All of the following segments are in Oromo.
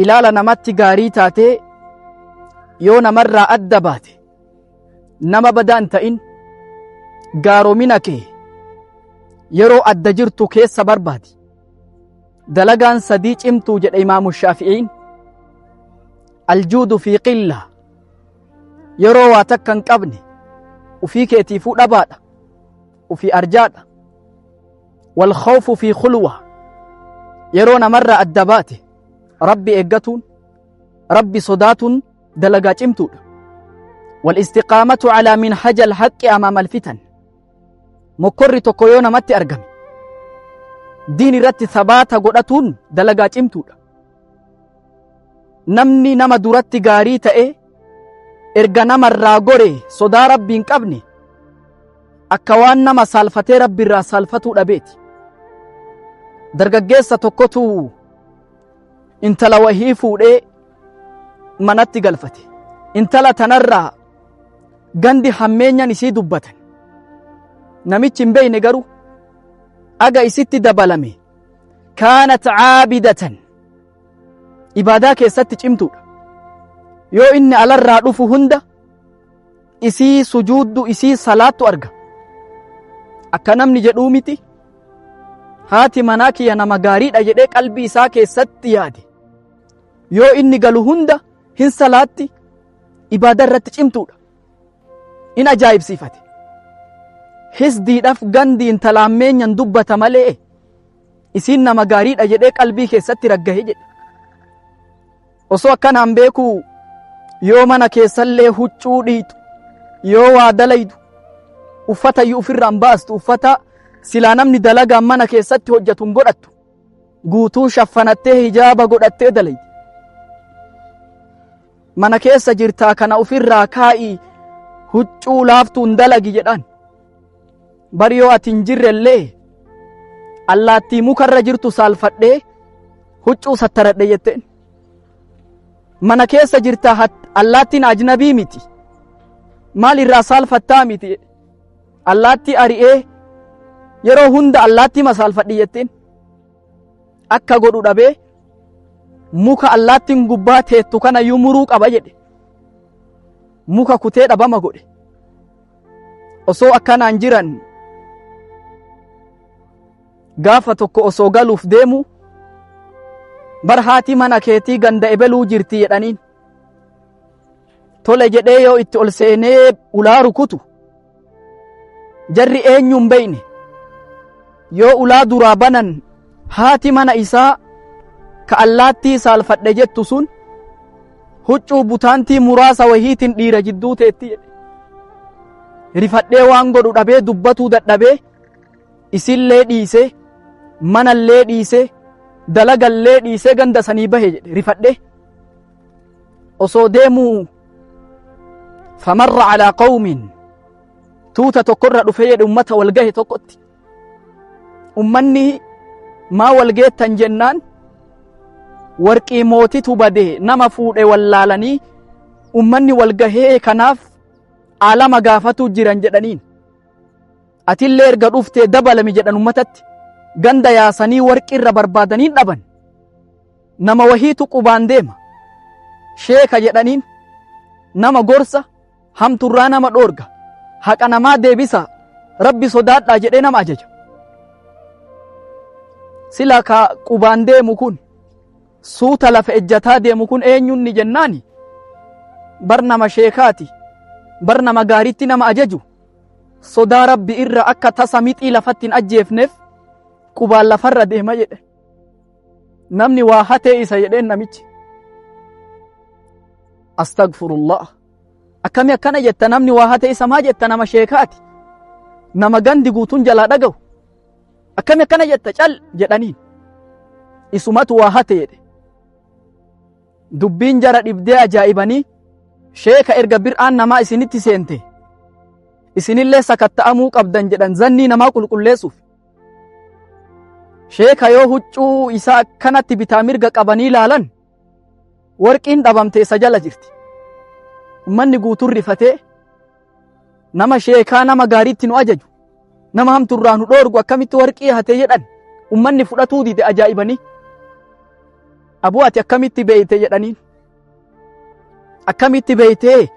ilaala namatti gaarii taatee yoo namarraa adda baate nama badaan ta'in gaaromina kee yeroo adda jirtu keessa barbaadi. dalagaan sadii cimtuu jedhe imaamu shaafi'iin. aljuudu fi qilla, yeroo waa takka hin qabne ufii keetiifuu dhabaadha, ufii arjaadha. walkhawfu fi khulwa, yeroo namarraa adda baate rabbi eeggatuun rabbi sodaatuun dalagaa cimtuudha. walistiqaamatu calaa minhaja alhaqqi amaama alfitan, mokkorri tokko yoo namatti argame diin irratti sabaata godhatuun dalagaa cimtuudha. namni nama duratti gaarii ta'e erga namarraa gore sodaa rabbii hin qabne akka waan nama saalfatee rabbiirraa saalfatuu dhabeeti. dargaggeessa tokkotu intala wahii fuudhee manatti galfate. intala tanarraa gandi hammeenyan isii dubbatan. namichi hin beeyne garuu aga isitti dabalame kaanat caabidatan, ibaadaa keessatti cimtuudha. yoo inni alarraa dhufu hunda isii sujuuddu isii salaattu arga. akka namni jedhuu miti haati manaa kiyya nama gaariidha jedhee qalbii isaa keessatti yaade. yoo inni galu hunda hin salaatti, ibaadaa irratti cimtuudha. in ajaa'ibsiifate. hisdiidhaaf gandi intala hammeenyan dubbata malee isiin nama gaariidha jedhee qalbii keessatti raggahe jedhe. osoo akkanaan beekuu yoo mana keessallee huccuu dhiitu, yoo waa dalaydu, uffata iyyuu ofirraan baastu, uffata silaa namni dalagaan mana keessatti hojjetu hin godhattu, guutuu shaffanattee hijaaba godhattee dalaydi. mana keessa jirtaa kana ofirraa kaa'ii huccuu laaftuu hin dalagi jedhaan. bari yoo ati hin jirrellee allaattii mukarra jirtu saalfadhee huccuu sattaradhe jetteen. mana keessa jirtaa allaattiin ajnabii miti, maal irraa saalfattaa miti. allaattii ari'ee yeroo hunda allaattii masaalfadhi jetteen. akka godhu dhabee muka allaattiin gubbaa teettu kana iyyuu muruu qaba jedhe. muka kutee dhabama godhe. osoo akkanaan jiran gaafa tokko osoo galuuf deemu bar haati mana keetii ganda ebeluu jirti jedhaniin. tole jedhee yoo itti ol seenee ulaa rukutu jarri eenyuun beeyne. yoo ulaa duraa banan haati mana isaa ka allaattii saalfadhe jettu sun huccuu butaantii muraasa wahiitiin dhiira jidduu teetti jedhe. rifadhee waan godhu dhabee dubbatuu dadhabee isillee dhiisee manallee dhiisee dalagallee dhiisee ganda sanii bahe jedhe rifadhee. osoo deemuu famarra calaa qawmin, tuuta tokkorra dhufe jedhe ummata walgahe tokkotti. ummanni maa walgeettan jennaan warqii mootitu badee nama fuudhe wallaalanii ummanni walgahee kanaaf aalama gaafatu jiran jedhaniin. atillee erga dhuftee dabalami jedhan ummatatti. ganda yaasanii warqii irra barbaadaniin dhaban. nama wahiitu qubaan deema sheeka jedhaniin. nama gorsa hamturraa nama dhoorga haqa namaa deebisa rabbi sodaadhaa jedhee nama ajaja. sila ka qubaan deemu kun suuta lafa ejjataa deemu kun eenyunni jennaani bar nama sheekaati, bar nama gaariitti nama ajaju. sodaa rabbi irra akka tasa mixii lafatti hin ajjeefneef qubaan lafarra deema jedhe. namni waa hatee isa jedheen namichi. astagfirullah, akkami akkana jetta namni waa hatee isa maa jetta? nama sheekaati, nama gandi guutuun jalaa dhagahu. akkami akkana jetta cal jedhaniin. isumatu waa hate jedhe. dubbiin jara dhibdee ajaa'ibanii sheeka erga bir'aan namaa isinitti seente isinillee sakatta'amuu qabdan jedhan zannii namaa qulqulleessuuf. sheeka yoo huccuu isaa akkanatti bitaa mirga qabanii ilaalan warqiin dhabamte isa jala jirti. ummanni guutuun rifatee nama sheekaa nama gaariitti nu ajaju, nama hamturraa nu dhoorgu akkamitti warqii hatee jedhan ummanni fudhatuu dide ajaa'ibanii. abuu ati akkamitti beeyte jedhaniin akkamitti beeytee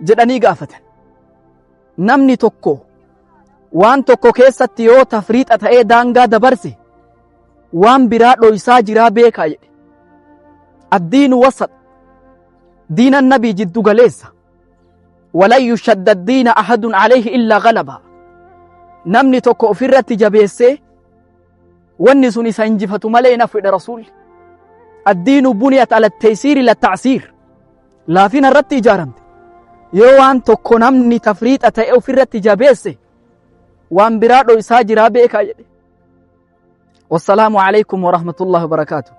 jedhanii gaafatan. Namni tokko waan tokko keessatti yoo tafriixa ta'ee daangaa dabarse waan biraa dhoysaa jiraa beekaa jedhe. Addiinu wasat diinan nabii jiddu galeessa. Walan yushadda addiina ahadun alayhi illaa galaba. Namni tokko ofirratti jabeessee wanni sun isa injifatu malee na fedha rasuulli. Addiinu buniyat ala taysiiri la tacsiir. Laafina irratti ijaaramte. Yoo waan tokko namni tafriixa ta'e ofirratti jabeesse waan biraa dhoysaa jiraa beekaa jedhe. Wassalaamu alaykum wa rahmatullahi wa barakaatuh.